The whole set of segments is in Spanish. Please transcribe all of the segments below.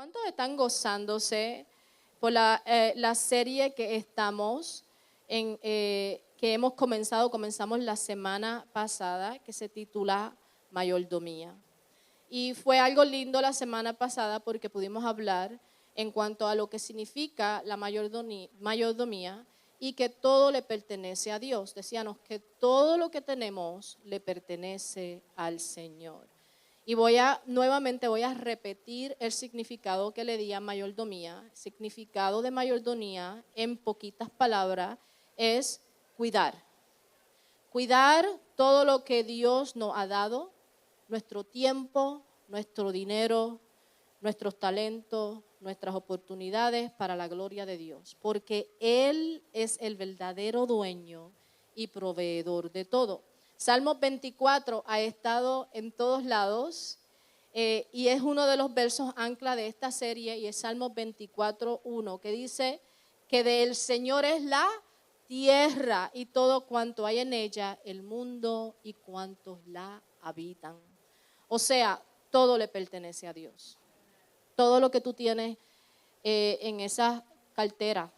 ¿Cuántos están gozándose por la serie que estamos que hemos comenzamos la semana pasada, que se titula Mayordomía? Y fue algo lindo la semana pasada porque pudimos hablar en cuanto a lo que significa la mayordomía y que todo le pertenece a Dios. Decíamos que todo lo que tenemos le pertenece al Señor. Y nuevamente voy a repetir el significado que le di a mayordomía. El significado de mayordomía, en poquitas palabras, es cuidar. Cuidar todo lo que Dios nos ha dado, nuestro tiempo, nuestro dinero, nuestros talentos, nuestras oportunidades para la gloria de Dios. Porque Él es el verdadero dueño y proveedor de todo. Salmos 24 ha estado en todos lados y es uno de los versos ancla de esta serie, y es Salmos 24:1, que dice que del Señor es la tierra y todo cuanto hay en ella, el mundo y cuantos la habitan. O sea, todo le pertenece a Dios. Todo lo que tú tienes en esa cartera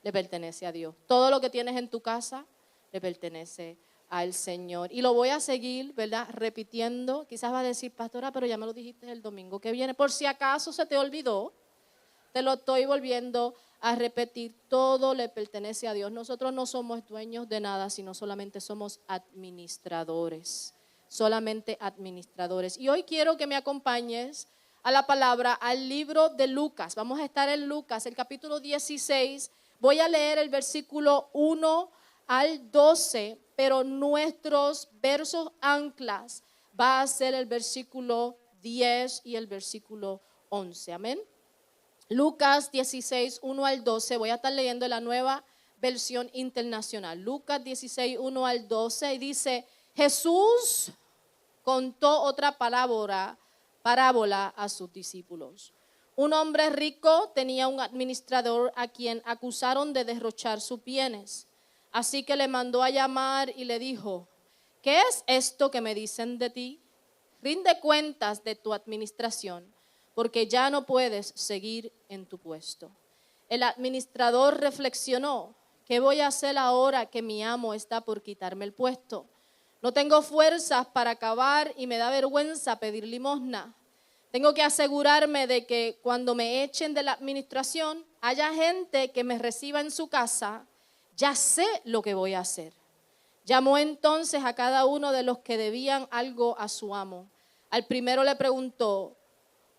le pertenece a Dios. Todo lo que tienes en tu casa le pertenece al Señor. Y lo voy a seguir, ¿verdad?, repitiendo. Quizás va a decir, pastora, pero ya me lo dijiste el domingo que viene. Por si acaso se te olvidó, te lo estoy volviendo a repetir. Todo le pertenece a Dios. Nosotros no somos dueños de nada, sino solamente somos administradores. Solamente administradores. Y hoy quiero que me acompañes a la palabra, al libro de Lucas. Vamos a estar en Lucas, el capítulo 16. Voy a leer el versículo 1 al 12, pero nuestros versos anclas va a ser el versículo 10 y el versículo 11. Amén. Lucas 16, 1 al 12. Voy a estar leyendo la Nueva Versión Internacional. Lucas 16, 1 al 12. Y dice: Jesús contó otra parábola a sus discípulos. Un hombre rico tenía un administrador a quien acusaron de derrochar sus bienes. Así que le mandó a llamar y le dijo: ¿qué es esto que me dicen de ti? Rinde cuentas de tu administración, porque ya no puedes seguir en tu puesto. El administrador reflexionó: ¿qué voy a hacer ahora que mi amo está por quitarme el puesto? No tengo fuerzas para acabar y me da vergüenza pedir limosna. Tengo que asegurarme de que cuando me echen de la administración haya gente que me reciba en su casa. Ya sé lo que voy a hacer. Llamó entonces a cada uno de los que debían algo a su amo. Al primero le preguntó: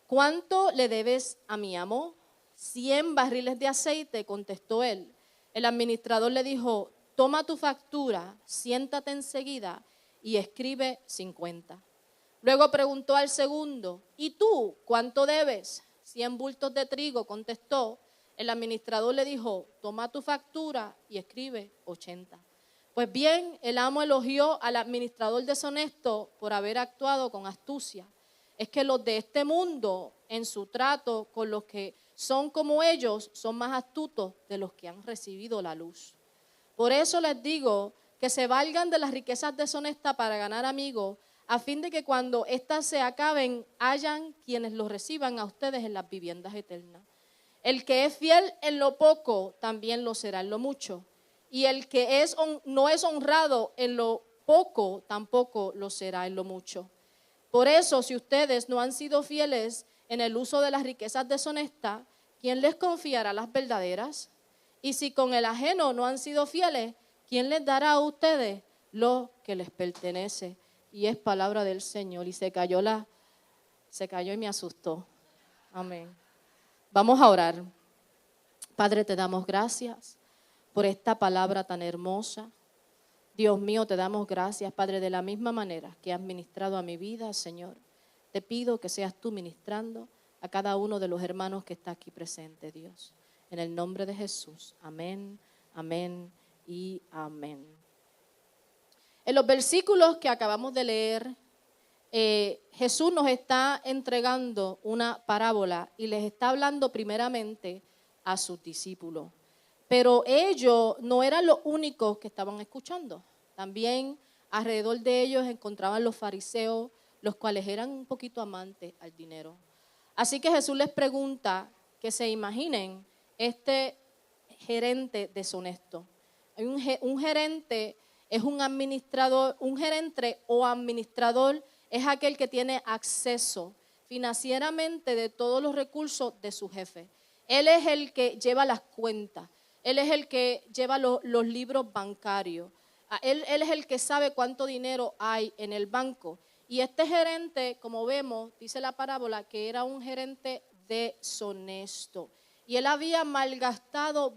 ¿cuánto le debes a mi amo? 100 barriles de aceite, contestó él. El administrador le dijo: toma tu factura, siéntate enseguida y escribe 50. Luego preguntó al segundo: ¿y tú cuánto debes? 100 bultos de trigo, contestó. El administrador le dijo: toma tu factura y escribe 80. Pues bien, el amo elogió al administrador deshonesto por haber actuado con astucia. Es que los de este mundo, en su trato con los que son como ellos, son más astutos de los que han recibido la luz. Por eso les digo que se valgan de las riquezas deshonestas para ganar amigos, a fin de que cuando éstas se acaben, hayan quienes los reciban a ustedes en las viviendas eternas. El que es fiel en lo poco, también lo será en lo mucho. Y el que no es honrado en lo poco, tampoco lo será en lo mucho. Por eso, si ustedes no han sido fieles en el uso de las riquezas deshonestas, ¿quién les confiará las verdaderas? Y si con el ajeno no han sido fieles, ¿quién les dará a ustedes lo que les pertenece? Y es palabra del Señor. Y se cayó y me asustó. Amén. Vamos a orar. Padre, te damos gracias por esta palabra tan hermosa. Dios mío, te damos gracias, Padre, de la misma manera que has ministrado a mi vida, Señor. Te pido que seas tú ministrando a cada uno de los hermanos que está aquí presente, Dios. En el nombre de Jesús. Amén, amén y amén. En los versículos que acabamos de leer, Jesús nos está entregando una parábola y les está hablando primeramente a sus discípulos. Pero ellos no eran los únicos que estaban escuchando. También alrededor de ellos encontraban los fariseos, los cuales eran un poquito amantes al dinero. Así que Jesús les pregunta que se imaginen este gerente deshonesto. Un gerente es un administrador, un gerente o administrador es aquel que tiene acceso financieramente de todos los recursos de su jefe. Él es el que lleva las cuentas, él es el que lleva los libros bancarios, él es el que sabe cuánto dinero hay en el banco. Y este gerente, como vemos, dice la parábola, que era un gerente deshonesto. Y él había malgastado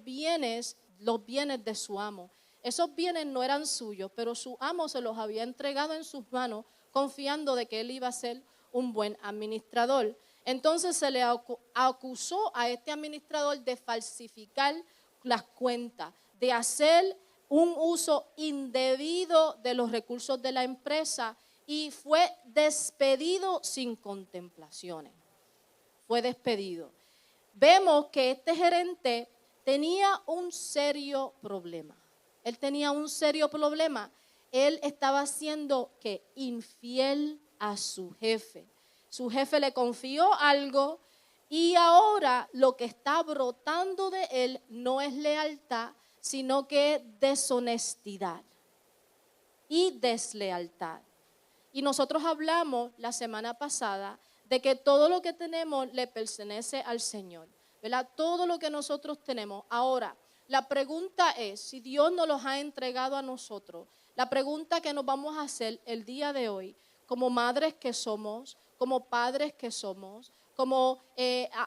los bienes de su amo. Esos bienes no eran suyos, pero su amo se los había entregado en sus manos, confiando de que él iba a ser un buen administrador. Entonces se le acusó a este administrador de falsificar las cuentas, de hacer un uso indebido de los recursos de la empresa, y fue despedido sin contemplaciones. Fue despedido. Vemos que este gerente tenía un serio problema. Él tenía un serio problema. Él estaba siendo infiel a su jefe. Su jefe le confió algo y ahora lo que está brotando de él no es lealtad, sino que es deshonestidad y deslealtad. Y nosotros hablamos la semana pasada de que todo lo que tenemos le pertenece al Señor, ¿verdad? Todo lo que nosotros tenemos. Ahora, la pregunta es, si Dios nos los ha entregado a nosotros, la pregunta que nos vamos a hacer el día de hoy, como madres que somos, como padres que somos, como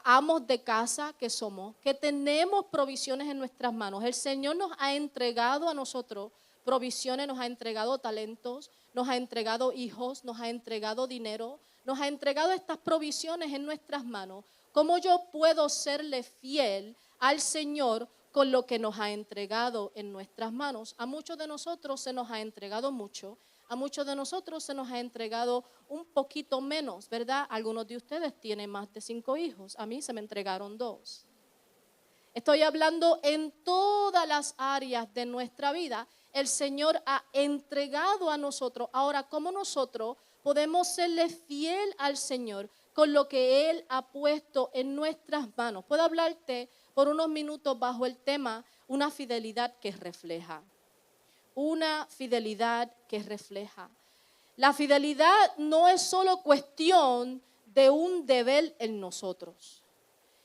amos de casa que somos, que tenemos provisiones en nuestras manos. El Señor nos ha entregado a nosotros provisiones, nos ha entregado talentos, nos ha entregado hijos, nos ha entregado dinero, nos ha entregado estas provisiones en nuestras manos. ¿Cómo yo puedo serle fiel al Señor con lo que nos ha entregado en nuestras manos? A muchos de nosotros se nos ha entregado mucho, a muchos de nosotros se nos ha entregado un poquito menos, ¿verdad? Algunos de ustedes tienen más de 5 hijos, a mí se me entregaron 2. Estoy hablando en todas las áreas de nuestra vida. El Señor ha entregado a nosotros. Ahora, ¿cómo nosotros podemos serle fiel al Señor con lo que Él ha puesto en nuestras manos? Puedo hablarte por unos minutos bajo el tema una fidelidad que refleja. Una fidelidad que refleja. La fidelidad no es solo cuestión de un deber en nosotros,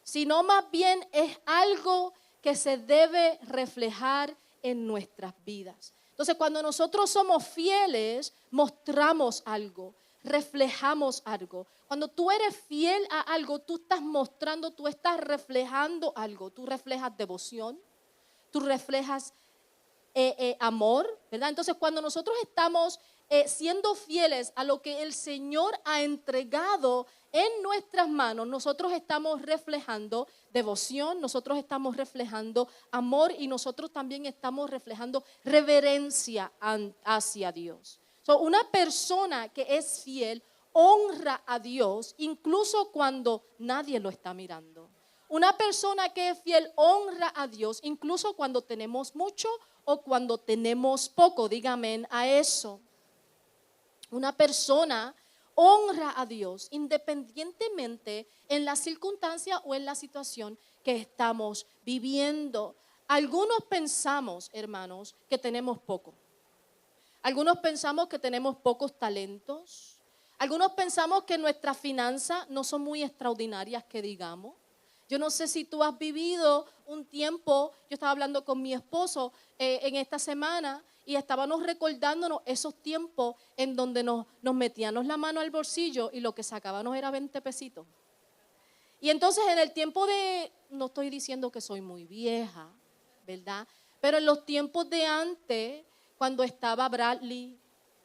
sino más bien es algo que se debe reflejar en nuestras vidas. Entonces, cuando nosotros somos fieles, mostramos algo, reflejamos algo. Cuando tú eres fiel a algo, tú estás mostrando, tú estás reflejando algo. Tú reflejas devoción, tú reflejas amor, ¿verdad? Entonces, cuando nosotros estamos siendo fieles a lo que el Señor ha entregado en nuestras manos, nosotros estamos reflejando devoción, nosotros estamos reflejando amor y nosotros también estamos reflejando reverencia hacia Dios. Una persona que es fiel honra a Dios incluso cuando nadie lo está mirando. Una persona que es fiel honra a Dios incluso cuando tenemos mucho o cuando tenemos poco. Dígame a eso. Una persona honra a Dios independientemente en la circunstancia o en la situación que estamos viviendo. Algunos pensamos, hermanos, que tenemos poco. Algunos pensamos que tenemos pocos talentos. Algunos pensamos que nuestras finanzas no son muy extraordinarias, que digamos. Yo no sé si tú has vivido un tiempo, yo estaba hablando con mi esposo en esta semana y estábamos recordándonos esos tiempos en donde nos metíamos la mano al bolsillo y lo que sacábamos era 20 pesitos. Y entonces en el tiempo no estoy diciendo que soy muy vieja, ¿verdad? Pero en los tiempos de antes, cuando estaba Bradley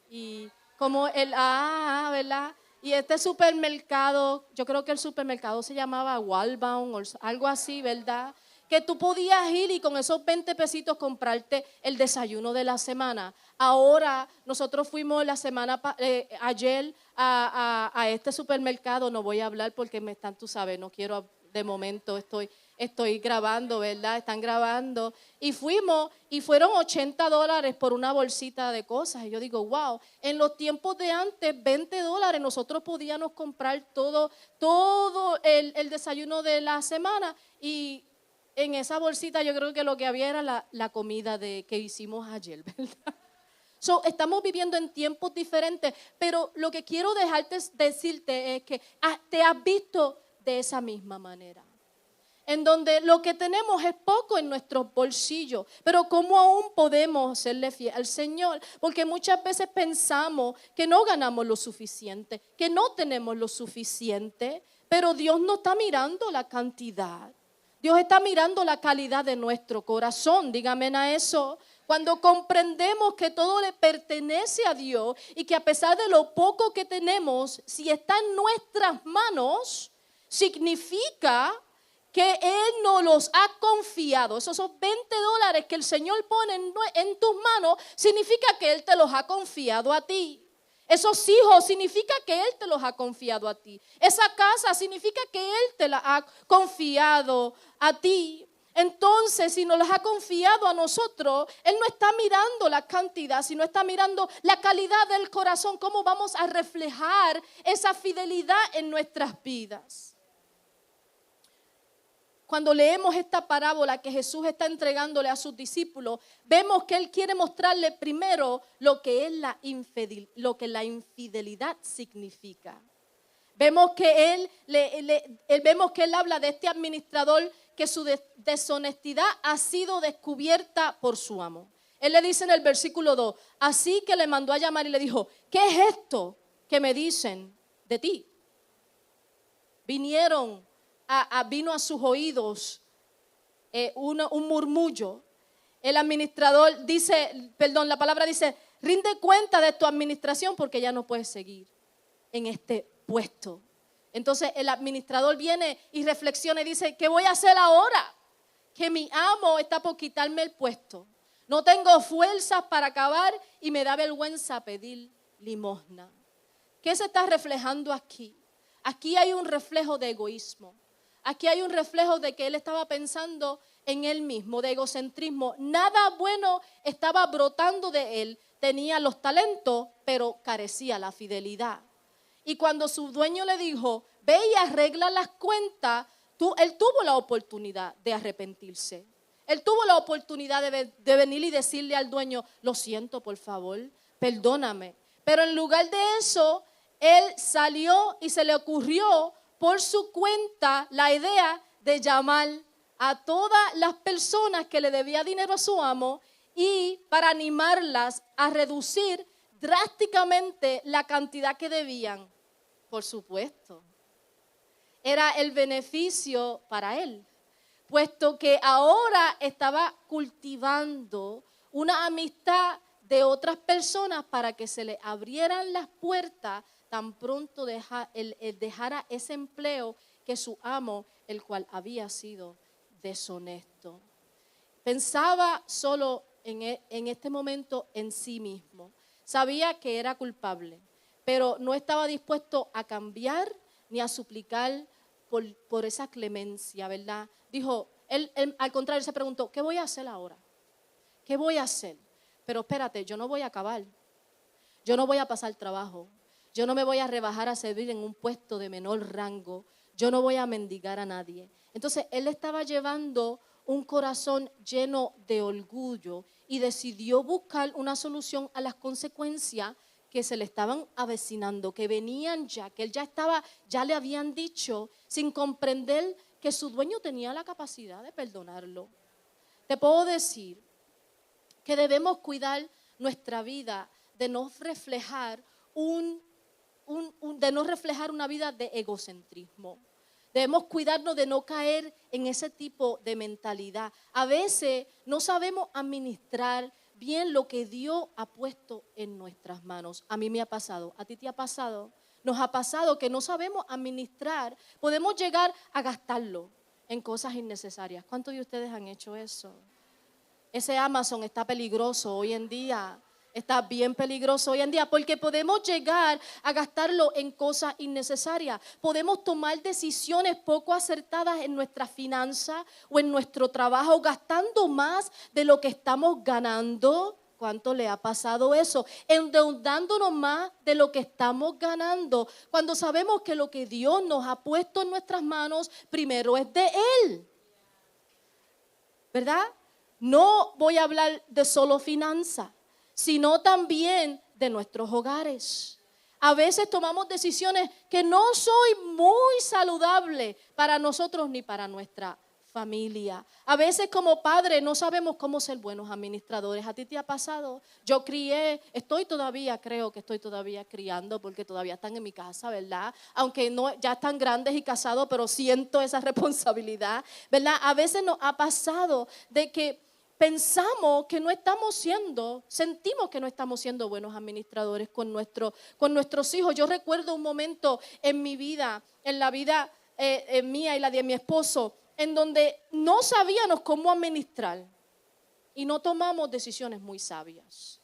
y como ¿verdad? Y este supermercado, yo creo que el supermercado se llamaba Walbaum o algo así, ¿verdad? que tú podías ir y con esos 20 pesitos comprarte el desayuno de la semana. Ahora nosotros fuimos ayer a este supermercado, no voy a hablar porque me están, tú sabes, no quiero, de momento estoy grabando, ¿verdad? Están grabando. Y fuimos y fueron $80 por una bolsita de cosas. Y yo digo, wow, en los tiempos de antes, $20, nosotros podíamos comprar todo el desayuno de la semana. Y en esa bolsita yo creo que lo que había era la comida que hicimos ayer, ¿verdad? Estamos viviendo en tiempos diferentes, pero lo que quiero decirte es que te has visto de esa misma manera, en donde lo que tenemos es poco en nuestros bolsillos, pero ¿cómo aún podemos serle fiel al Señor? Porque muchas veces pensamos que no ganamos lo suficiente, que no tenemos lo suficiente, pero Dios no está mirando la cantidad. Dios está mirando la calidad de nuestro corazón, dígame a eso. Cuando comprendemos que todo le pertenece a Dios y que a pesar de lo poco que tenemos, si está en nuestras manos, significa que Él nos los ha confiado. Esos son $20 que el Señor pone en tus manos, significa que Él te los ha confiado a ti. Esos hijos significa que Él te los ha confiado a ti. Esa casa significa que Él te la ha confiado a ti. Entonces, si nos los ha confiado a nosotros, Él no está mirando la cantidad, sino está mirando la calidad del corazón, cómo vamos a reflejar esa fidelidad en nuestras vidas. Cuando leemos esta parábola que Jesús está entregándole a sus discípulos, vemos que Él quiere mostrarle primero lo que la infidelidad significa. Vemos que Él habla de este administrador que su deshonestidad ha sido descubierta por su amo. Él le dice en el versículo 2, así que le mandó a llamar y le dijo, ¿qué es esto que me dicen de ti? Vino a sus oídos un murmullo. El administrador la palabra dice, rinde cuenta de tu administración porque ya no puedes seguir en este puesto. Entonces el administrador viene y reflexiona y dice, ¿qué voy a hacer ahora? Que mi amo está por quitarme el puesto. No tengo fuerzas para acabar y me da vergüenza pedir limosna. ¿Qué se está reflejando aquí? Aquí hay un reflejo de egoísmo. Aquí hay un reflejo de que él estaba pensando en él mismo, de egocentrismo. Nada bueno estaba brotando de él. Tenía los talentos, pero carecía la fidelidad. Y cuando su dueño le dijo, ve y arregla las cuentas, él tuvo la oportunidad de arrepentirse. Él tuvo la oportunidad de venir y decirle al dueño, lo siento, por favor, perdóname. Pero en lugar de eso, él salió y se le ocurrió por su cuenta la idea de llamar a todas las personas que le debía dinero a su amo y para animarlas a reducir drásticamente la cantidad que debían. Por supuesto, era el beneficio para él, puesto que ahora estaba cultivando una amistad de otras personas para que se le abrieran las puertas tan pronto dejara ese empleo que su amo, el cual había sido deshonesto. Pensaba solo en este momento en sí mismo. Sabía que era culpable, pero no estaba dispuesto a cambiar ni a suplicar por esa clemencia, ¿verdad? Dijo, él al contrario se preguntó, ¿qué voy a hacer ahora? ¿Qué voy a hacer? Pero espérate, yo no voy a acabar. Yo no voy a pasar trabajo. Yo no me voy a rebajar a servir en un puesto de menor rango. Yo no voy a mendigar a nadie. Entonces, él estaba llevando un corazón lleno de orgullo y decidió buscar una solución a las consecuencias que se le estaban avecinando, que venían ya, que él ya le habían dicho, sin comprender que su dueño tenía la capacidad de perdonarlo. Te puedo decir que debemos cuidar nuestra vida de no reflejar una vida de egocentrismo. Debemos cuidarnos de no caer en ese tipo de mentalidad. A veces no sabemos administrar bien lo que Dios ha puesto en nuestras manos. A mí me ha pasado, a ti te ha pasado. Nos ha pasado que no sabemos administrar. Podemos llegar a gastarlo en cosas innecesarias. ¿Cuántos de ustedes han hecho eso? Ese Amazon está peligroso hoy en día. Está bien peligroso hoy en día porque podemos llegar a gastarlo en cosas innecesarias. Podemos tomar decisiones poco acertadas en nuestra finanza o en nuestro trabajo gastando más de lo que estamos ganando. ¿Cuánto le ha pasado eso? Endeudándonos más de lo que estamos ganando. Cuando sabemos que lo que Dios nos ha puesto en nuestras manos primero es de Él. ¿Verdad? No voy a hablar de solo finanzas, sino también de nuestros hogares. A veces tomamos decisiones que no son muy saludables para nosotros ni para nuestra familia. A veces como padres no sabemos cómo ser buenos administradores. ¿A ti te ha pasado? Yo creo que estoy todavía criando porque todavía están en mi casa, ¿verdad? Aunque no, ya están grandes y casados, pero siento esa responsabilidad, ¿verdad? A veces nos ha pasado de que sentimos que no estamos siendo buenos administradores con nuestros hijos. Yo recuerdo un momento en mi vida, en la vida mía y la de mi esposo, en donde no sabíamos cómo administrar y no tomamos decisiones muy sabias.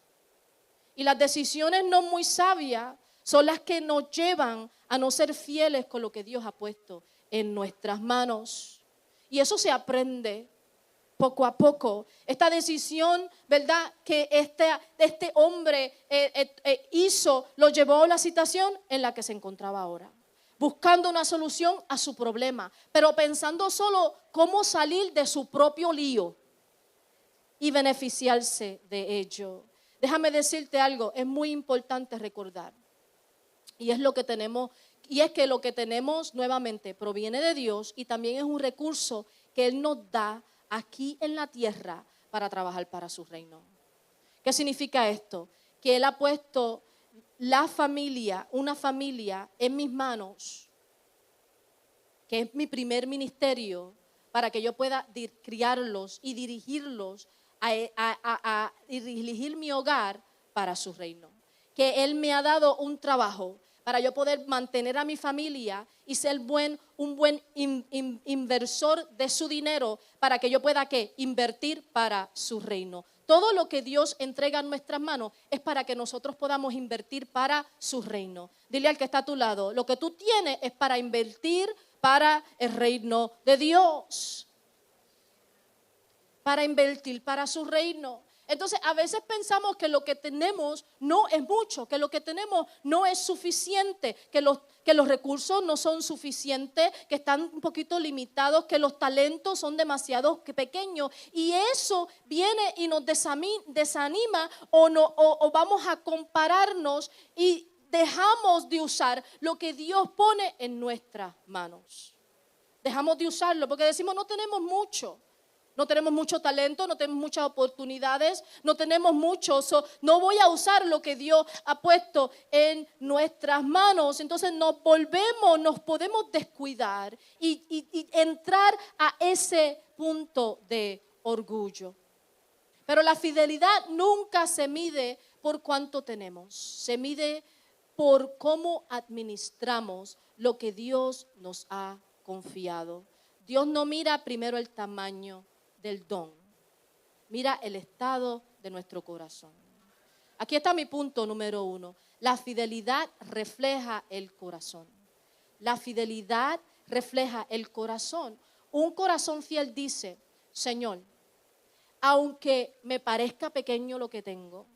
Y las decisiones no muy sabias son las que nos llevan a no ser fieles con lo que Dios ha puesto en nuestras manos. Y eso se aprende poco a poco. Esta decisión, ¿verdad?, que este hombre hizo, lo llevó a la situación en la que se encontraba ahora, buscando una solución a su problema, pero pensando solo cómo salir de su propio lío y beneficiarse de ello. Déjame decirte algo, es muy importante recordar, y es que lo que tenemos nuevamente proviene de Dios y también es un recurso que Él nos da aquí en la tierra para trabajar para su reino. ¿Qué significa esto? Que Él ha puesto una familia en mis manos, que es mi primer ministerio, para que yo pueda criarlos y dirigirlos a dirigir mi hogar para su reino. Que Él me ha dado un trabajo para yo poder mantener a mi familia y ser un buen inversor de su dinero para que yo pueda invertir para su reino. Todo lo que Dios entrega en nuestras manos es para que nosotros podamos invertir para su reino. Dile al que está a tu lado, lo que tú tienes es para invertir para el reino de Dios. Para invertir para su reino. Entonces a veces pensamos que lo que tenemos no es mucho, que lo que tenemos no es suficiente, que los recursos no son suficientes, que están un poquito limitados, que los talentos son demasiado pequeños, y eso viene y nos desanima o vamos a compararnos y dejamos de usar lo que Dios pone en nuestras manos. Dejamos de usarlo porque decimos no tenemos mucho. No tenemos mucho talento, no tenemos muchas oportunidades, no tenemos mucho, no voy a usar lo que Dios ha puesto en nuestras manos. Entonces nos podemos descuidar y entrar a ese punto de orgullo. Pero la fidelidad nunca se mide por cuánto tenemos, se mide por cómo administramos lo que Dios nos ha confiado. Dios no mira primero el tamaño del don, mira el estado de nuestro corazón. Aquí está mi punto número 1. La fidelidad refleja el corazón. La fidelidad refleja el corazón. Un corazón fiel dice, Señor, aunque me parezca pequeño lo que tengo,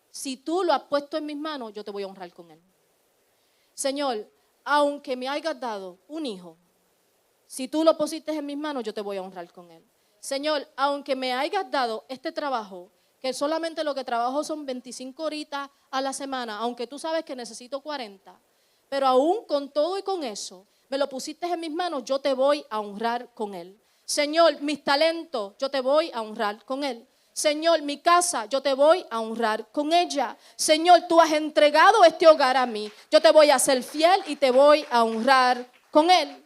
si tú lo has puesto en mis manos, yo te voy a honrar con él. Señor, aunque me hayas dado un hijo, si tú lo pusiste en mis manos, yo te voy a honrar con él. Señor, aunque me hayas dado este trabajo, que solamente lo que trabajo son 25 horitas a la semana, aunque tú sabes que necesito 40, pero aún con todo y con eso, me lo pusiste en mis manos, yo te voy a honrar con él. Señor, mis talentos, yo te voy a honrar con él. Señor, mi casa, yo te voy a honrar con ella. Señor, tú has entregado este hogar a mí, yo te voy a ser fiel y te voy a honrar con él.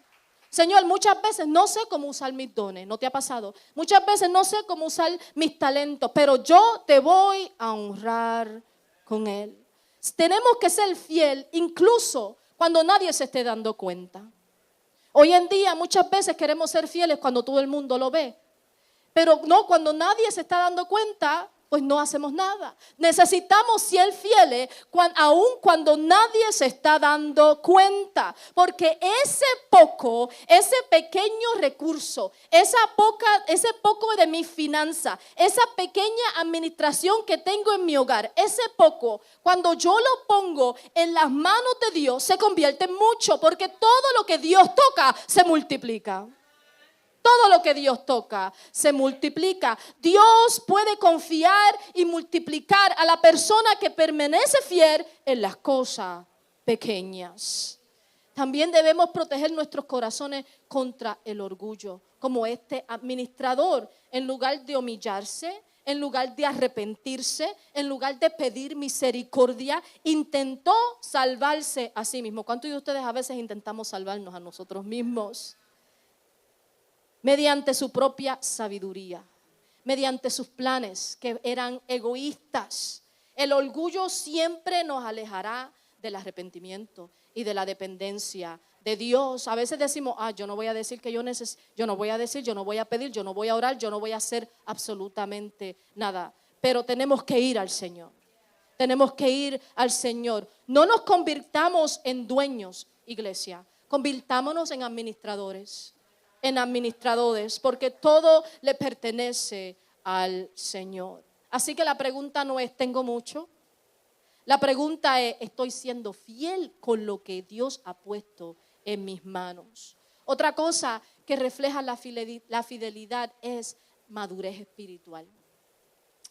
Señor, muchas veces no sé cómo usar mis dones, ¿no te ha pasado? Muchas veces no sé cómo usar mis talentos, pero yo te voy a honrar con él. Tenemos que ser fiel incluso cuando nadie se esté dando cuenta. Hoy en día muchas veces queremos ser fieles cuando todo el mundo lo ve. Pero no, cuando nadie se está dando cuenta, pues no hacemos nada. Necesitamos ser fieles aun cuando nadie se está dando cuenta. Porque ese pequeño recurso, ese poco de mi finanza, esa pequeña administración que tengo en mi hogar, ese poco, cuando yo lo pongo en las manos de Dios, se convierte en mucho. Porque todo lo que Dios toca se multiplica. Todo lo que Dios toca se multiplica. Dios puede confiar y multiplicar a la persona que permanece fiel en las cosas pequeñas. También debemos proteger nuestros corazones contra el orgullo, como este administrador, en lugar de humillarse, en lugar de arrepentirse, en lugar de pedir misericordia, intentó salvarse a sí mismo. ¿Cuántos de ustedes a veces intentamos salvarnos a nosotros mismos? Mediante su propia sabiduría, mediante sus planes que eran egoístas. El orgullo siempre nos alejará del arrepentimiento y de la dependencia de Dios. A veces decimos, yo no voy a decir que yo no voy a decir, yo no voy a pedir, yo no voy a orar, yo no voy a hacer absolutamente nada. Pero tenemos que ir al Señor. Tenemos que ir al Señor. No nos convirtamos en dueños, iglesia. Convirtámonos en administradores. Porque todo le pertenece al Señor. Así que la pregunta no es, ¿tengo mucho? La pregunta es, ¿estoy siendo fiel con lo que Dios ha puesto en mis manos? Otra cosa que refleja la fidelidad es madurez espiritual.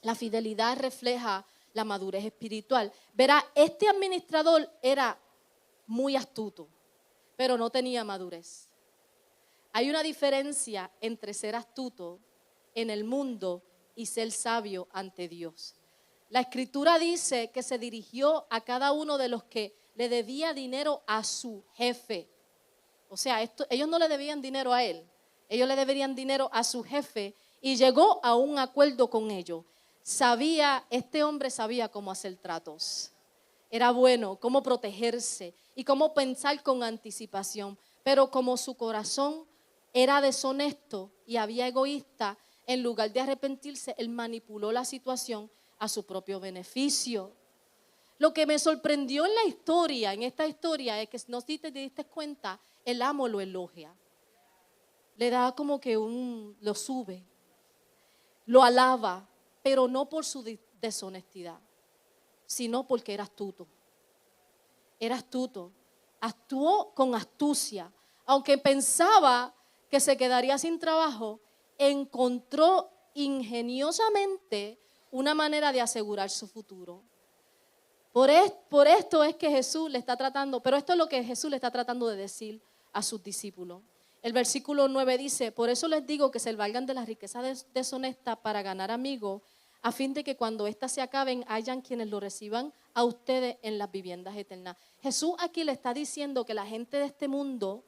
La fidelidad refleja la madurez espiritual. Verá, este administrador era muy astuto, pero no tenía madurez. Hay una diferencia entre ser astuto en el mundo y ser sabio ante Dios. La Escritura dice que se dirigió a cada uno de los que le debía dinero a su jefe. O sea, ellos no le debían dinero a él, ellos le deberían dinero a su jefe y llegó a un acuerdo con ellos. Este hombre sabía cómo hacer tratos. Era bueno, cómo protegerse y cómo pensar con anticipación. Pero como su corazón era deshonesto y había egoísta, en lugar de arrepentirse, él manipuló la situación a su propio beneficio. Lo que me sorprendió en esta historia, es que no sé si te diste cuenta, el amo lo elogia. Le da como que lo sube, lo alaba, pero no por su deshonestidad, sino porque era astuto. Era astuto, actuó con astucia, aunque pensaba que se quedaría sin trabajo, encontró ingeniosamente una manera de asegurar su futuro. Por esto es que Jesús le está tratando, pero esto es lo que Jesús le está tratando de decir a sus discípulos. El versículo 9 dice, por eso les digo que se valgan de las riquezas deshonestas para ganar amigos, a fin de que cuando éstas se acaben, hayan quienes lo reciban a ustedes en las viviendas eternas. Jesús aquí le está diciendo que la gente de este mundo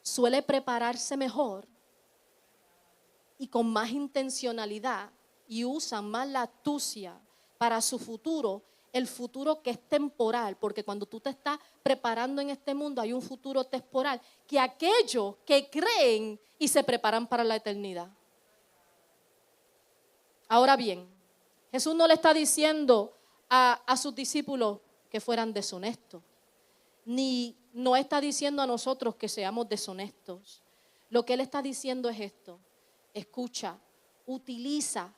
suele prepararse mejor y con más intencionalidad y usan más la astucia para su futuro, el futuro que es temporal, porque cuando tú te estás preparando en este mundo hay un futuro temporal, que aquellos que creen y se preparan para la eternidad. Ahora bien, Jesús no le está diciendo a sus discípulos que fueran deshonestos, ni no está diciendo a nosotros que seamos deshonestos. Lo que Él está diciendo es esto: escucha, utiliza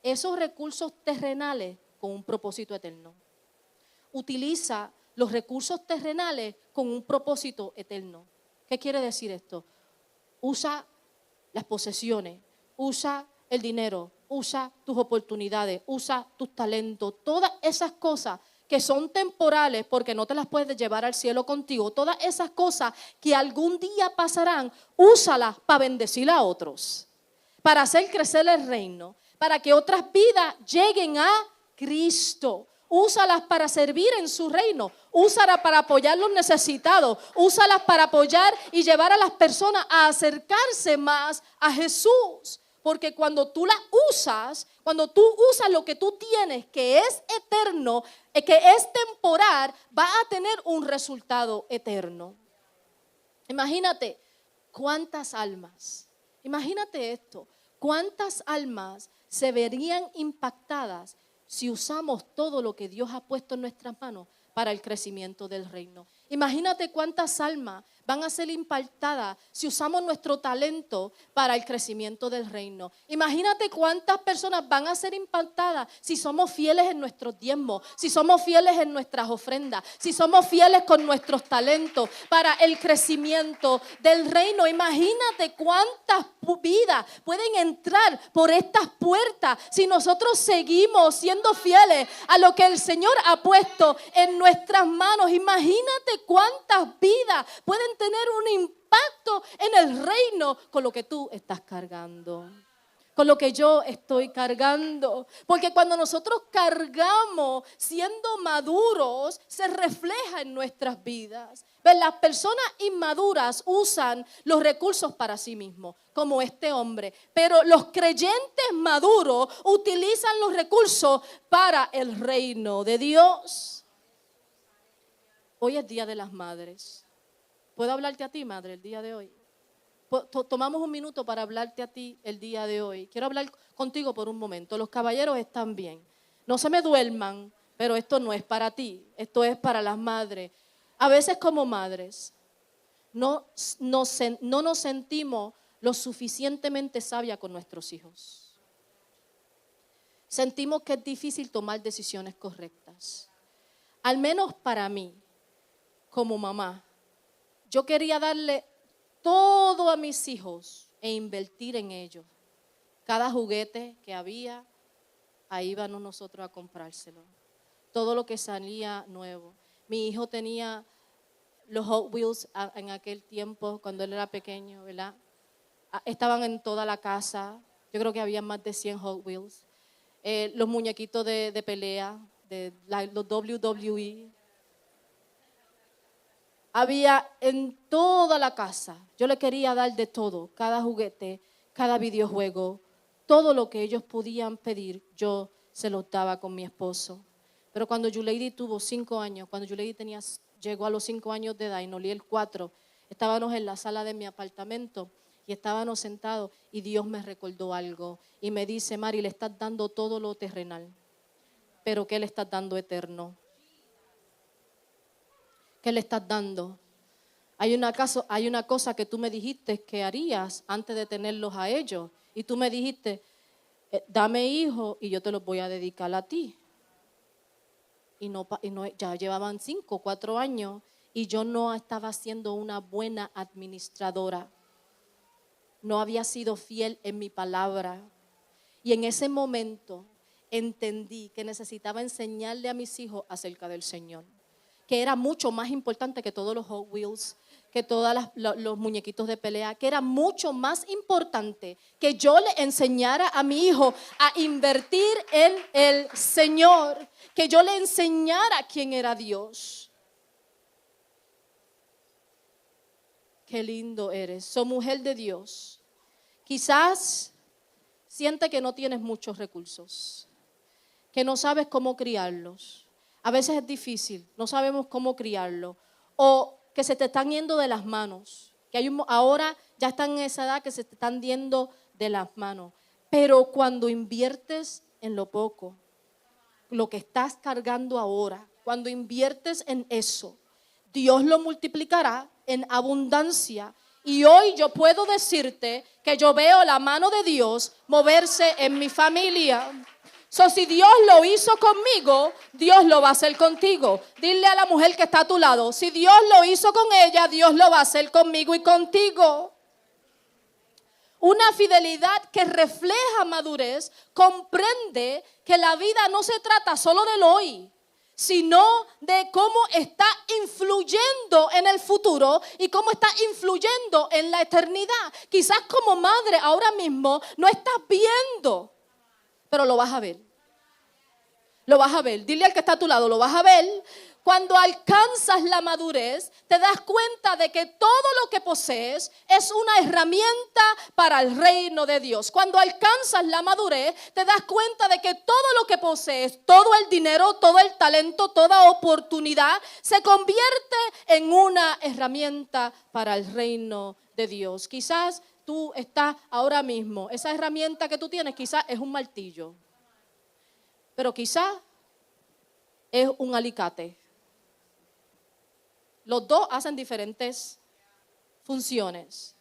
esos recursos terrenales con un propósito eterno. Utiliza los recursos terrenales con un propósito eterno. ¿Qué quiere decir esto? Usa las posesiones, usa el dinero, usa tus oportunidades, usa tus talentos, todas esas cosas que son temporales porque no te las puedes llevar al cielo contigo, todas esas cosas que algún día pasarán, úsalas para bendecir a otros, para hacer crecer el reino, para que otras vidas lleguen a Cristo. Úsalas para servir en su reino, úsalas para apoyar a los necesitados, úsalas para apoyar y llevar a las personas a acercarse más a Jesús. Porque cuando tú las usas, cuando tú usas lo que tú tienes, que es eterno, que es temporal, va a tener un resultado eterno. Imagínate ¿cuántas almas? Imagínate esto, ¿cuántas almas se verían impactadas si usamos todo lo que Dios ha puesto en nuestras manos para el crecimiento del reino? Imagínate cuántas almas van a ser impactadas si usamos nuestro talento para el crecimiento del reino. Imagínate cuántas personas van a ser impactadas si somos fieles en nuestros diezmos, si somos fieles en nuestras ofrendas, si somos fieles con nuestros talentos para el crecimiento del reino. Imagínate cuántas vidas pueden entrar por estas puertas si nosotros seguimos siendo fieles a lo que el Señor ha puesto en nuestras manos. Imagínate cuántas vidas pueden tener un impacto en el reino con lo que tú estás cargando, con lo que yo estoy cargando. Porque cuando nosotros cargamos siendo maduros, se refleja en nuestras vidas. Las personas inmaduras usan los recursos para sí mismos, como este hombre. Pero los creyentes maduros utilizan los recursos para el reino de Dios. Hoy es Día de las Madres. ¿Puedo hablarte a ti, madre, el día de hoy? Tomamos un minuto para hablarte a ti el día de hoy. Quiero hablar contigo por un momento. Los caballeros están bien. No se me duerman, pero esto no es para ti. Esto es para las madres. A veces como madres no nos sentimos lo suficientemente sabias con nuestros hijos. Sentimos que es difícil tomar decisiones correctas. Al menos para mí, como mamá, yo quería darle todo a mis hijos e invertir en ellos. Cada juguete que había, ahí íbamos nosotros a comprárselo. Todo lo que salía nuevo. Mi hijo tenía los Hot Wheels en aquel tiempo, cuando él era pequeño, ¿verdad? Estaban en toda la casa. Yo creo que había más de 100 Hot Wheels. Los muñequitos de pelea, los WWE. Había en toda la casa. Yo le quería dar de todo, cada juguete, cada videojuego, todo lo que ellos podían pedir, yo se los daba con mi esposo. Pero cuando Yuleidi tuvo 5 años, cuando Yuleidi llegó a los 5 años de edad y Noliel 4, estábamos en la sala de mi apartamento y estábamos sentados y Dios me recordó algo y me dice: Mari, le estás dando todo lo terrenal, pero ¿qué le estás dando eterno? ¿Qué le estás dando? Hay una cosa que tú me dijiste que harías antes de tenerlos a ellos. Y tú me dijiste, dame hijos y yo te los voy a dedicar a ti. Y no, ya llevaban 5, 4 años y yo no estaba siendo una buena administradora. No había sido fiel en mi palabra. Y en ese momento entendí que necesitaba enseñarle a mis hijos acerca del Señor, que era mucho más importante que todos los Hot Wheels, que todos los muñequitos de pelea, que era mucho más importante que yo le enseñara a mi hijo a invertir en el Señor, que yo le enseñara quién era Dios. Qué lindo eres, sos mujer de Dios. Quizás siente que no tienes muchos recursos, que no sabes cómo criarlos. A veces es difícil, no sabemos cómo criarlo. O que se te están yendo de las manos. Que ahora ya están en esa edad que se te están yendo de las manos. Pero cuando inviertes en lo poco, lo que estás cargando ahora, cuando inviertes en eso, Dios lo multiplicará en abundancia. Y hoy yo puedo decirte que yo veo la mano de Dios moverse en mi familia. Si Dios lo hizo conmigo, Dios lo va a hacer contigo. Dile a la mujer que está a tu lado, si Dios lo hizo con ella, Dios lo va a hacer conmigo y contigo. Una fidelidad que refleja madurez comprende que la vida no se trata solo del hoy, sino de cómo está influyendo en el futuro y cómo está influyendo en la eternidad. Quizás como madre ahora mismo no estás viendo, pero lo vas a ver. Lo vas a ver. Dile al que está a tu lado, lo vas a ver Cuando alcanzas la madurez, te das cuenta de que todo lo que posees es una herramienta para el reino de Dios. Cuando alcanzas la madurez, te das cuenta de que todo lo que posees, todo el dinero, todo el talento, toda oportunidad, se convierte en una herramienta para el reino de Dios. Quizás tú estás ahora mismo, esa herramienta que tú tienes quizás es un martillo, pero quizás es un alicate. Los dos hacen diferentes funciones.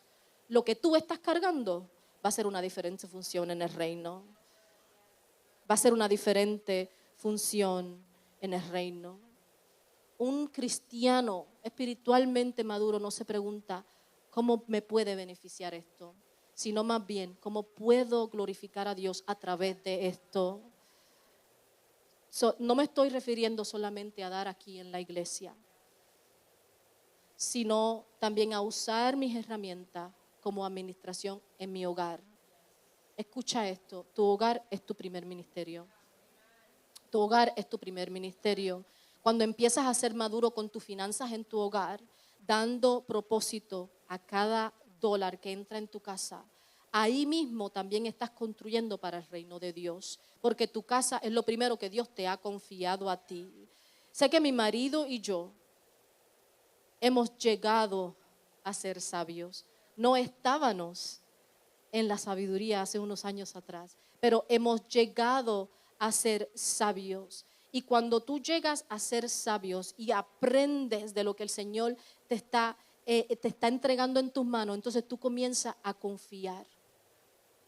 Lo que tú estás cargando va a ser una diferente función en el reino. Va a ser una diferente función en el reino. Un cristiano espiritualmente maduro no se pregunta cómo me puede beneficiar esto, sino más bien cómo puedo glorificar a Dios a través de esto. No me estoy refiriendo solamente a dar aquí en la iglesia, sino también a usar mis herramientas como administración en mi hogar. Escucha esto, tu hogar es tu primer ministerio. Tu hogar es tu primer ministerio. Cuando empiezas a ser maduro con tus finanzas en tu hogar, dando propósito a cada dólar que entra en tu casa, ahí mismo también estás construyendo para el reino de Dios, porque tu casa es lo primero que Dios te ha confiado a ti. Sé que mi marido y yo hemos llegado a ser sabios. No estábamos en la sabiduría hace unos años atrás, pero hemos llegado a ser sabios. Y cuando tú llegas a ser sabios y aprendes de lo que el Señor te está entregando en tus manos, entonces tú comienzas a confiar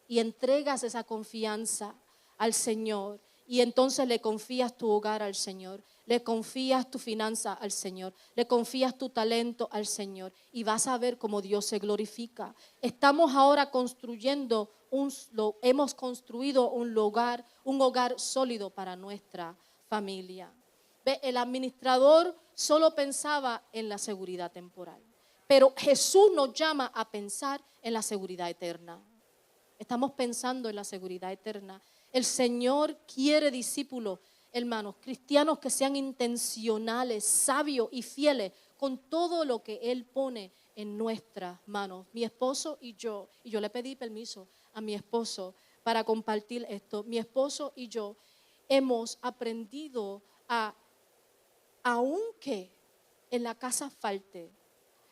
y entregas esa confianza al Señor. Y entonces le confías tu hogar al Señor, le confías tu finanza al Señor, le confías tu talento al Señor y vas a ver cómo Dios se glorifica. Estamos ahora construyendo, hemos construido un hogar sólido para nuestra familia. Ve, el administrador solo pensaba en la seguridad temporal, pero Jesús nos llama a pensar en la seguridad eterna. Estamos pensando en la seguridad eterna. El Señor quiere discípulos, hermanos, cristianos que sean intencionales, sabios y fieles con todo lo que Él pone en nuestras manos. Mi esposo y yo le pedí permiso a mi esposo para compartir esto. Mi esposo y yo hemos aprendido aunque en la casa falte,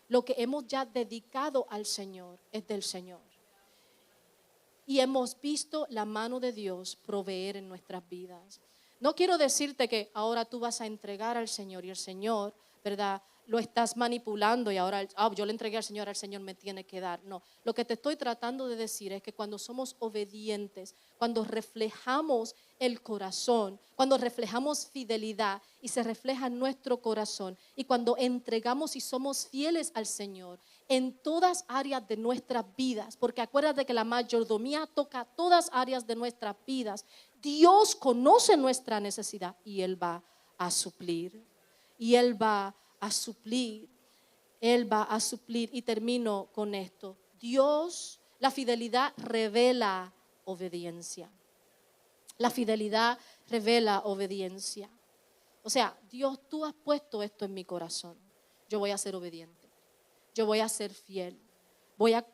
lo que hemos ya dedicado al Señor es del Señor. Y hemos visto la mano de Dios proveer en nuestras vidas. No quiero decirte que ahora tú vas a entregar al Señor y el Señor, ¿verdad?, lo estás manipulando y ahora yo le entregué al Señor me tiene que dar. No, lo que te estoy tratando de decir es que cuando somos obedientes, cuando reflejamos el corazón, cuando reflejamos fidelidad y se refleja en nuestro corazón y cuando entregamos y somos fieles al Señor en todas áreas de nuestras vidas, porque acuérdate que la mayordomía toca todas áreas de nuestras vidas. Dios conoce nuestra necesidad y Él va a suplir. Y Él va a suplir. Él va a suplir. Y termino con esto. Dios, la fidelidad revela obediencia. La fidelidad revela obediencia. O sea, Dios, tú has puesto esto en mi corazón. Yo voy a ser obediente. Yo voy a ser fiel. Voy a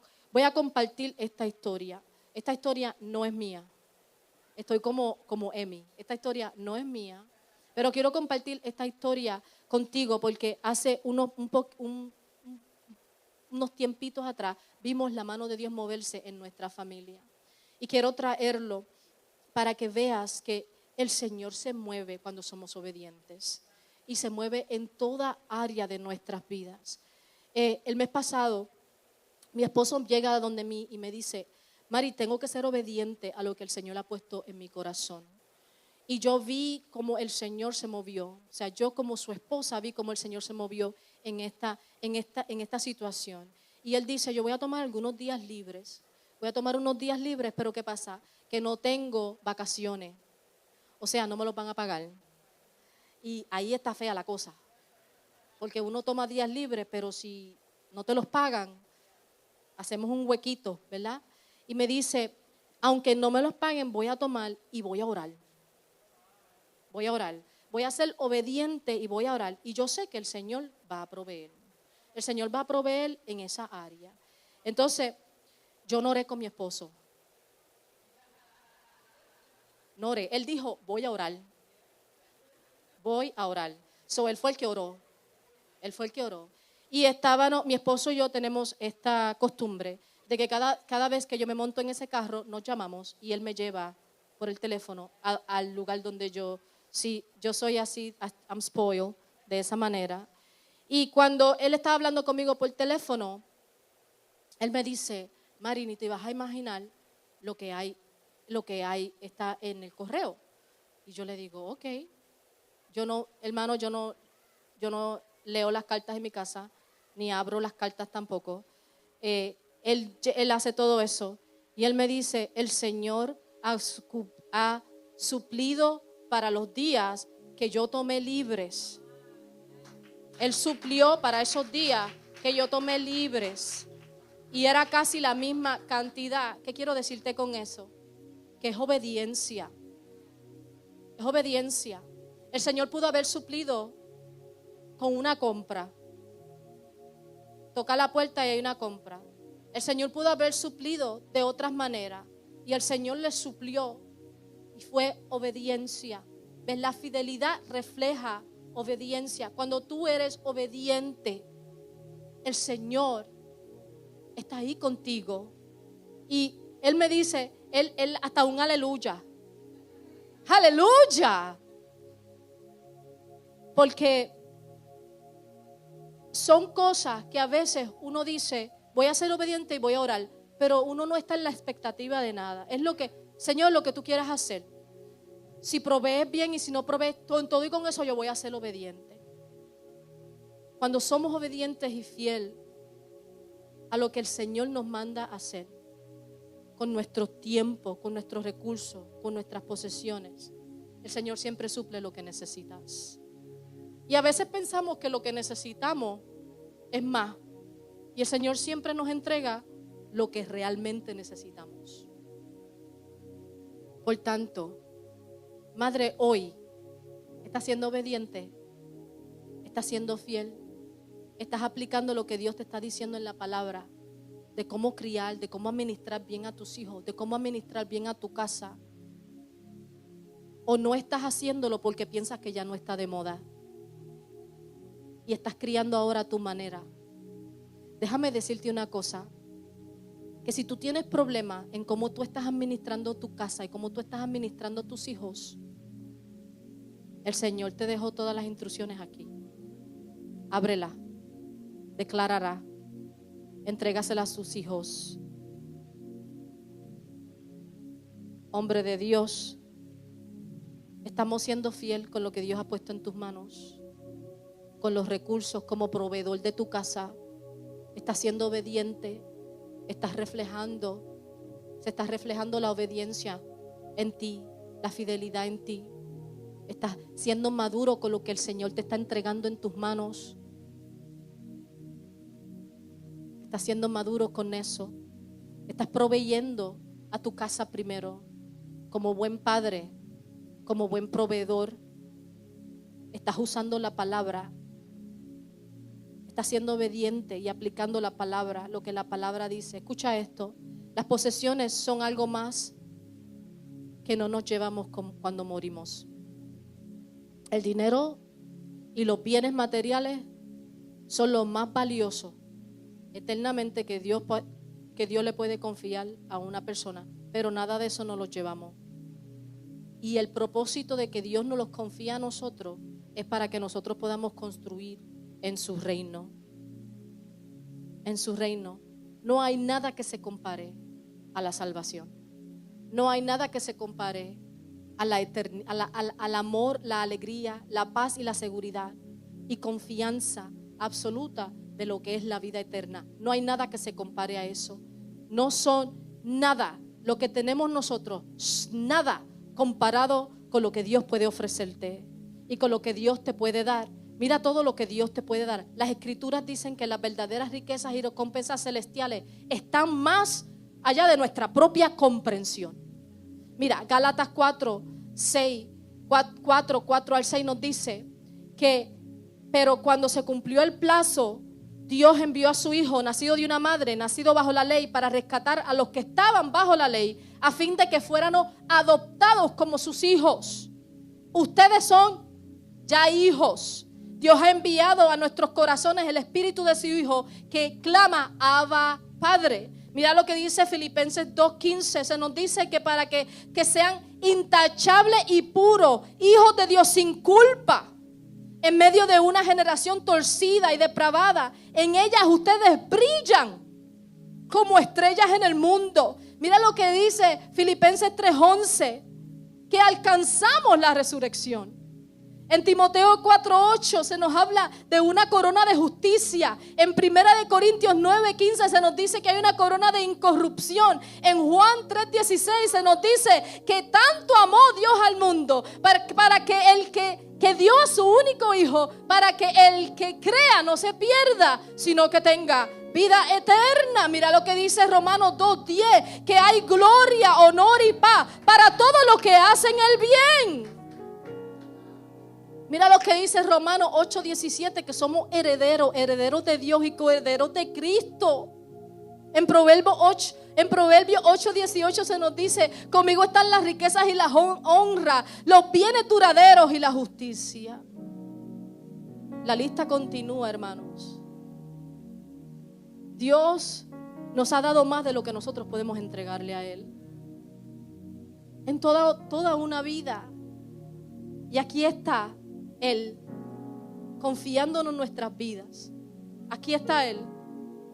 compartir esta historia. Esta historia no es mía. Estoy como Emi. Esta historia no es mía. Pero quiero compartir esta historia contigo porque hace unos tiempitos atrás vimos la mano de Dios moverse en nuestra familia. Y quiero traerlo para que veas que el Señor se mueve cuando somos obedientes y se mueve en toda área de nuestras vidas. El mes pasado, mi esposo llega a donde mí y me dice: Mari, tengo que ser obediente a lo que el Señor ha puesto en mi corazón. Y yo vi cómo el Señor se movió. O sea, yo como su esposa vi cómo el Señor se movió en esta situación. Y él dice: yo voy a tomar algunos días libres. Voy a tomar unos días libres, pero ¿qué pasa? Que no tengo vacaciones. O sea, no me los van a pagar. Y ahí está fea la cosa. Porque uno toma días libres, pero si no te los pagan, hacemos un huequito, ¿verdad? Y me dice: aunque no me los paguen, voy a tomar y voy a orar. Voy a orar. voy a ser obediente y voy a orar. Y yo sé que el Señor va a proveer. El Señor va a proveer en esa área. Entonces, yo no oré con mi esposo. No oré. Él dijo, voy a orar. Voy a orar. So, él fue el que oró. Él fue el que oró. Y mi esposo y yo tenemos esta costumbre de que cada vez que yo me monto en ese carro, nos llamamos y él me lleva por el teléfono al lugar donde yo soy así, I'm spoiled, de esa manera. Y cuando él estaba hablando conmigo por teléfono, él me dice, Mari, ni te vas a imaginar lo que hay está en el correo. Y yo le digo, ok. Hermano, yo no leo las cartas en mi casa, ni abro las cartas tampoco. Él hace todo eso. Y él me dice, el Señor ha suplido para los días que yo tomé libres. Él suplió para esos días que yo tomé libres. Y era casi la misma cantidad. ¿Qué quiero decirte con eso? Que es obediencia. Es obediencia. El Señor pudo haber suplido con una compra. Toca la puerta y hay una compra. El Señor pudo haber suplido de otras maneras. Y el Señor le suplió. Y fue obediencia. ¿Ves? La fidelidad refleja obediencia. Cuando tú eres obediente, el Señor está ahí contigo. Y Él me dice, Él hasta un aleluya. ¡Aleluya! Porque son cosas que a veces uno dice, voy a ser obediente y voy a orar, pero uno no está en la expectativa de nada. Es Señor, lo que tú quieras hacer. Si provees bien y si no provees, con todo y con eso yo voy a ser obediente. Cuando somos obedientes y fiel a lo que el Señor nos manda hacer, con nuestro tiempo, con nuestros recursos, con nuestras posesiones, el Señor siempre suple lo que necesitas. Y a veces pensamos que lo que necesitamos es más. Y el Señor siempre nos entrega lo que realmente necesitamos. Por tanto, madre, hoy estás siendo obediente, estás siendo fiel, estás aplicando lo que Dios te está diciendo en la palabra, de cómo criar, de cómo administrar bien a tus hijos, de cómo administrar bien a tu casa. O no estás haciéndolo porque piensas que ya no está de moda. Y estás criando ahora a tu manera. Déjame decirte una cosa, que si tú tienes problemas en cómo tú estás administrando tu casa y cómo tú estás administrando tus hijos, el Señor te dejó todas las instrucciones aquí. Ábrela, declárala, entrégasela a sus hijos. Hombre de Dios, estamos siendo fiel con lo que Dios ha puesto en tus manos, con los recursos como proveedor de tu casa. Estás siendo obediente, se está reflejando la obediencia en ti, la fidelidad en ti. Estás siendo maduro con lo que el Señor te está entregando en tus manos. Estás siendo maduro con eso. Estás proveyendo a tu casa primero, como buen padre, como buen proveedor. Estás usando la palabra. Estás siendo obediente y aplicando la palabra, lo que la palabra dice. Escucha esto. Las posesiones son algo más que no nos llevamos cuando morimos. El dinero y los bienes materiales son lo más valioso eternamente que Dios le puede confiar a una persona, pero nada de eso nos lo llevamos. Y el propósito de que Dios nos los confía a nosotros es para que nosotros podamos construir en su reino. En su reino. No hay nada que se compare a la salvación. No hay nada que se compare al amor, la alegría, la paz y la seguridad y confianza absoluta de lo que es la vida eterna. No hay nada que se compare a eso. No son nada. Lo que tenemos nosotros, nada comparado con lo que Dios puede ofrecerte y con lo que Dios te puede dar. Mira todo lo que Dios te puede dar. Las Escrituras dicen que las verdaderas riquezas y recompensas celestiales están más allá de nuestra propia comprensión. Mira, Gálatas 4:6 4 al 6 nos dice que, pero cuando se cumplió el plazo, Dios envió a su Hijo, nacido de una madre, nacido bajo la ley, para rescatar a los que estaban bajo la ley, a fin de que fuéramos adoptados como sus hijos. Ustedes son ya hijos. Dios ha enviado a nuestros corazones el Espíritu de su Hijo, que clama, Abba, Padre. Mira lo que dice Filipenses 2:15. Se nos dice que para que sean intachables y puros, hijos de Dios sin culpa, en medio de una generación torcida y depravada. En ellas ustedes brillan como estrellas en el mundo. Mira lo que dice Filipenses 3:11, que alcanzamos la resurrección. En Timoteo 4:8 se nos habla de una corona de justicia. En 1 Corintios 9:15 se nos dice que hay una corona de incorrupción. En Juan 3:16 se nos dice que tanto amó Dios al mundo para que el que dio a su único hijo, para que el que crea no se pierda, sino que tenga vida eterna. Mira lo que dice Romanos 2:10, que hay gloria, honor y paz para todos los que hacen el bien. Mira lo que dice Romanos 8:17, que somos herederos de Dios y coherederos de Cristo. En Proverbios 8:18 se nos dice, conmigo están las riquezas y la honra, los bienes duraderos y la justicia. La lista continúa, hermanos. Dios nos ha dado más de lo que nosotros podemos entregarle a Él. En toda una vida. Y aquí está Él confiándonos nuestras vidas. Aquí está Él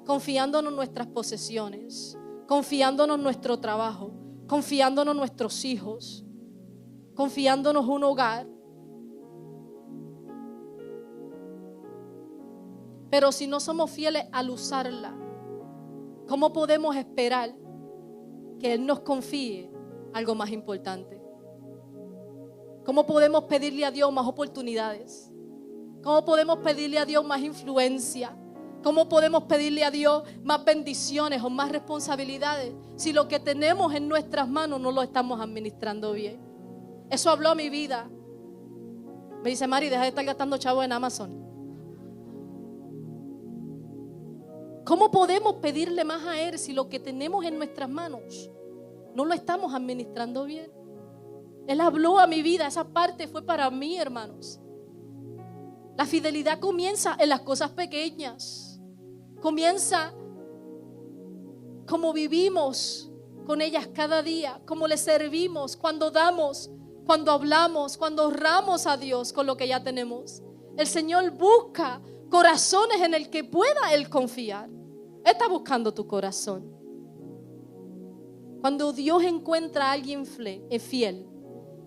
confiándonos nuestras posesiones, confiándonos nuestro trabajo, confiándonos nuestros hijos, confiándonos un hogar. Pero si no somos fieles al usarla, ¿cómo podemos esperar que Él nos confíe algo más importante? ¿Cómo podemos pedirle a Dios más oportunidades? ¿Cómo podemos pedirle a Dios más influencia? ¿Cómo podemos pedirle a Dios más bendiciones o más responsabilidades si lo que tenemos en nuestras manos no lo estamos administrando bien? Eso habló a mi vida. Me dice, Mari, deja de estar gastando chavo en Amazon. ¿Cómo podemos pedirle más a Él si lo que tenemos en nuestras manos no lo estamos administrando bien? Él habló a mi vida, esa parte fue para mí, hermanos. La fidelidad comienza en las cosas pequeñas. Comienza como vivimos con ellas cada día, como le servimos, cuando damos, cuando hablamos, cuando honramos a Dios con lo que ya tenemos. El Señor busca corazones en el que pueda Él confiar. Él está buscando tu corazón. Cuando Dios encuentra a alguien fiel,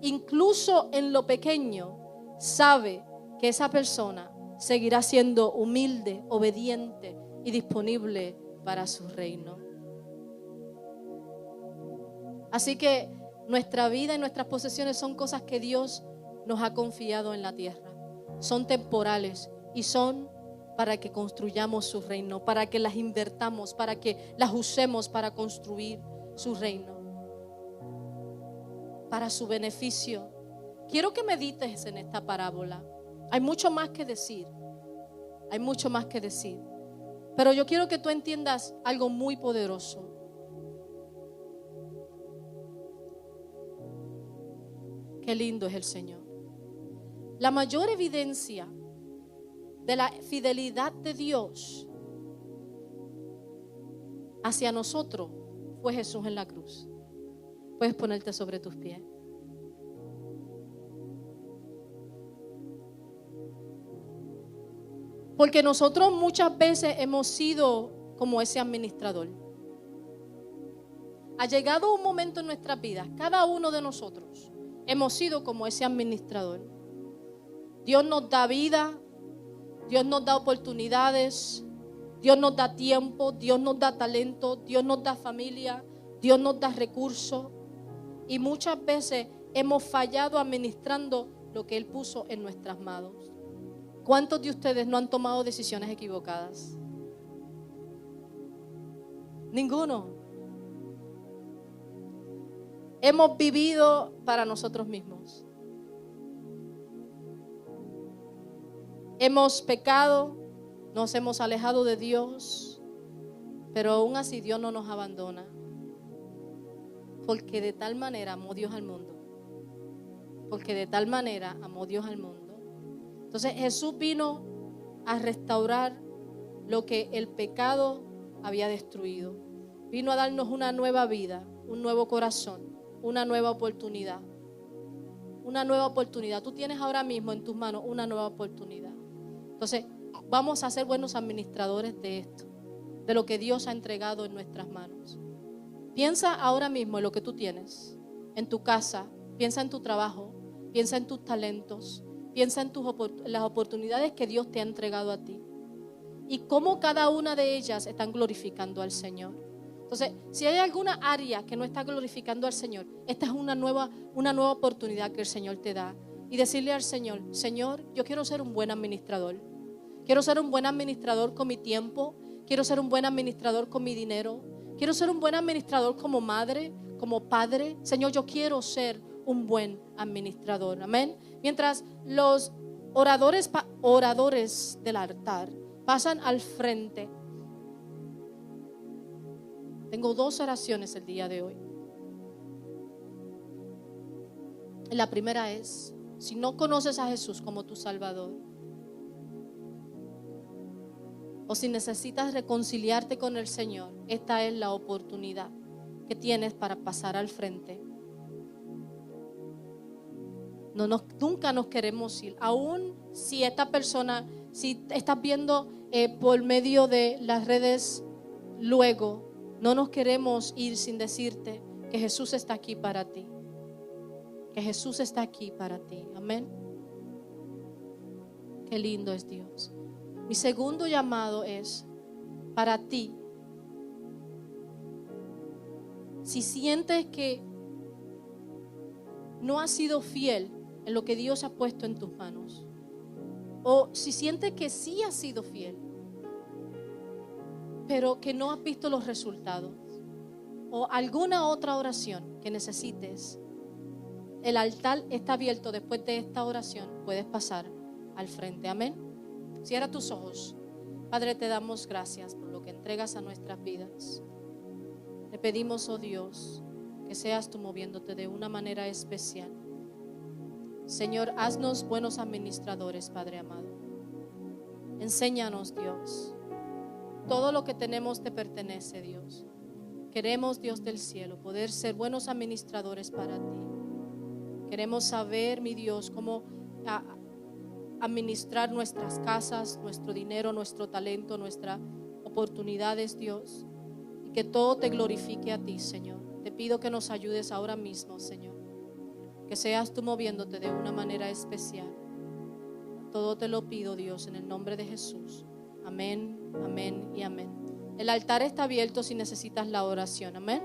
incluso en lo pequeño, sabe que esa persona seguirá siendo humilde, obediente y disponible para su reino. Así que nuestra vida y nuestras posesiones son cosas que Dios nos ha confiado en la tierra. Son temporales y son para que construyamos su reino, para que las invertamos, para que las usemos para construir su reino, para su beneficio. Quiero que medites en esta parábola. Hay mucho más que decir. Hay mucho más que decir. Pero yo quiero que tú entiendas algo muy poderoso. Qué lindo es el Señor. La mayor evidencia de la fidelidad de Dios hacia nosotros fue Jesús en la cruz. Puedes ponerte sobre tus pies. Porque nosotros muchas veces hemos sido como ese administrador. Ha llegado un momento en nuestras vidas, cada uno de nosotros hemos sido como ese administrador. Dios nos da vida, Dios nos da oportunidades, Dios nos da tiempo, Dios nos da talento, Dios nos da familia, Dios nos da recursos. Y muchas veces hemos fallado administrando lo que Él puso en nuestras manos. ¿Cuántos de ustedes no han tomado decisiones equivocadas? Ninguno. Hemos vivido para nosotros mismos. hemos pecado, nos hemos alejado de Dios, pero aún así Dios no nos abandona. Porque de tal manera amó Dios al mundo. Porque de tal manera amó Dios al mundo. Entonces Jesús vino a restaurar lo que el pecado había destruido. Vino a darnos una nueva vida, un nuevo corazón, una nueva oportunidad. Una nueva oportunidad. Tú tienes ahora mismo en tus manos una nueva oportunidad. Entonces, vamos a ser buenos administradores de esto, de lo que Dios ha entregado en nuestras manos. Piensa ahora mismo en lo que tú tienes, en tu casa, piensa en tu trabajo, piensa en tus talentos, piensa en las oportunidades que Dios te ha entregado a ti y cómo cada una de ellas están glorificando al Señor. Entonces, si hay alguna área que no está glorificando al Señor, esta es una nueva oportunidad que el Señor te da. Y decirle al Señor, Señor, yo quiero ser un buen administrador. Quiero ser un buen administrador con mi tiempo. Quiero ser un buen administrador con mi dinero. Quiero ser un buen administrador como madre, como padre. Señor, yo quiero ser un buen administrador. Amén. Mientras los oradores del altar pasan al frente, tengo 2 oraciones el día de hoy. La primera es, si no conoces a Jesús como tu Salvador, o si necesitas reconciliarte con el Señor, esta es la oportunidad que tienes para pasar al frente. Nunca nos queremos ir, aún si esta persona, si estás viendo por medio de las redes luego, no nos queremos ir sin decirte que Jesús está aquí para ti. Que Jesús está aquí para ti. Amén. Qué lindo es Dios. Mi segundo llamado es para ti. Si sientes que no has sido fiel en lo que Dios ha puesto en tus manos, o si sientes que sí has sido fiel, pero que no has visto los resultados, o alguna otra oración que necesites, el altar está abierto. Después de esta oración puedes pasar al frente. Amén. Cierra tus ojos. Padre, te damos gracias por lo que entregas a nuestras vidas. Te pedimos, oh Dios, que seas tú moviéndote de una manera especial. Señor, haznos buenos administradores, Padre amado. Enséñanos, Dios. Todo lo que tenemos te pertenece, Dios. Queremos, Dios del cielo, poder ser buenos administradores para ti. Queremos saber, mi Dios, cómo administrar nuestras casas, nuestro dinero, nuestro talento, nuestras oportunidades, Dios. Y que todo te glorifique a ti, Señor. Te pido que nos ayudes ahora mismo, Señor. Que seas tú moviéndote de una manera especial. Todo te lo pido, Dios, en el nombre de Jesús. Amén, amén y amén. El altar está abierto si necesitas la oración. Amén.